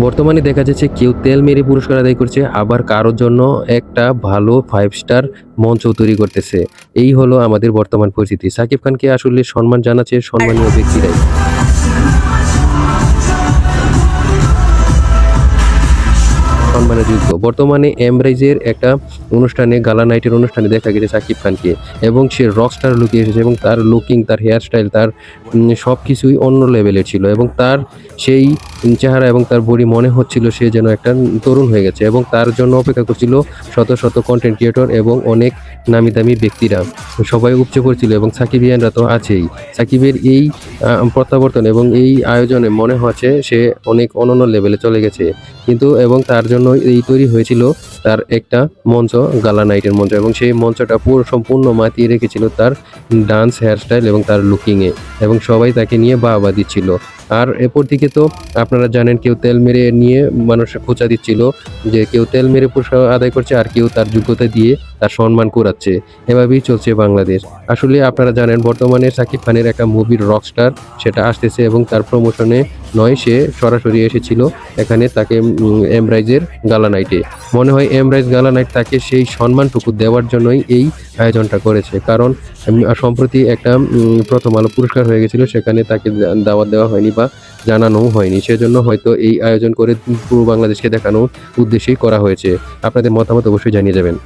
বর্তমানে দেখা যাচ্ছে কেউ তেল মেরে পুরস্কার আদায় করছে, আবার কারোর জন্য একটা ভালো 5 স্টার মঞ্চ তৈরি করতেছে। এই হলো আমাদের বর্তমান পরিস্থিতি। সাকিব খানকে আসলে সম্মান জানাচ্ছে সম্মানীয় ব্যক্তিরাই। সম্মানের যোগ্য। বর্তমানে এমরাইজের একটা অনুষ্ঠানে গালা নাইটের অনুষ্ঠানে দেখা গেছে সাকিব খানকে, এবং সে রকস্টার লুকে এসেছে এবং তার লুকিং, তার হেয়ার স্টাইল, তার সবকিছুই অন্য লেভেলের ছিল, এবং তার সেই চেহারা এবং তার বডি মনে হচ্ছিল সে যেন একটা তরুণ হয়ে গেছে, এবং তার জন্য অপেক্ষা করছিল শত শত কন্টেন্ট ক্রিয়েটর এবং অনেক নামি দামি ব্যক্তিরা। সবাই উপচে পড়ছিল এবং সাকিবিয়ানরা তো আছেই। সাকিবের এই প্রত্যাবর্তন এবং এই আয়োজনে মনে হচ্ছে সে অনেক অনন্য লেভেলে চলে গেছে। কিন্তু এবং তার জন্য এই তৈরি হয়েছিল তার একটা মঞ্চ, গালা নাইটের মঞ্চ, এবং সেই মঞ্চটা পুরো সম্পূর্ণ মাতিয়ে রেখেছিল তার ডান্স, হেয়ারস্টাইল এবং তার লুকিংয়ে, এবং সবাই তাকে নিয়ে বাহবা দিচ্ছিল। আর এরপর দিকে তো আপনারা জানেন কেউ তেল মেরে নিয়ে মানুষের খোঁচা দিচ্ছিল, যে কেউ তেল মেরে পুরস্কার আদায় করছে আর কেউ তার যোগ্যতা দিয়ে তার সম্মান কুড়াচ্ছে। এভাবেই চলছে বাংলাদেশ। আসলে আপনারা জানেন বর্তমানে সাকিব খানের একটা মুভির রকস্টার সেটা আসতেছে, এবং তার প্রমোশনে নয়, সে সরাসরি এসেছিল এখানে তাকে এমরাইজের গালা নাইটে। মনে হয় এমরাইজ গালা নাইট তাকে সেই সম্মানটুকু দেওয়ার জন্যই এই আয়োজনটা করেছে, কারণ সম্প্রতি একটা প্রথম আলো পুরস্কার হয়ে গেছিল, সেখানে তাকে দাওয়াত দেওয়া হয়নি বা জানানোও হয়নি, সেজন্য হয়তো এই আয়োজন করে পুরো বাংলাদেশকে দেখানোর উদ্দেশ্যেই করা হয়েছে। আপনাদের মতামত অবশ্যই জানিয়ে যাবেন।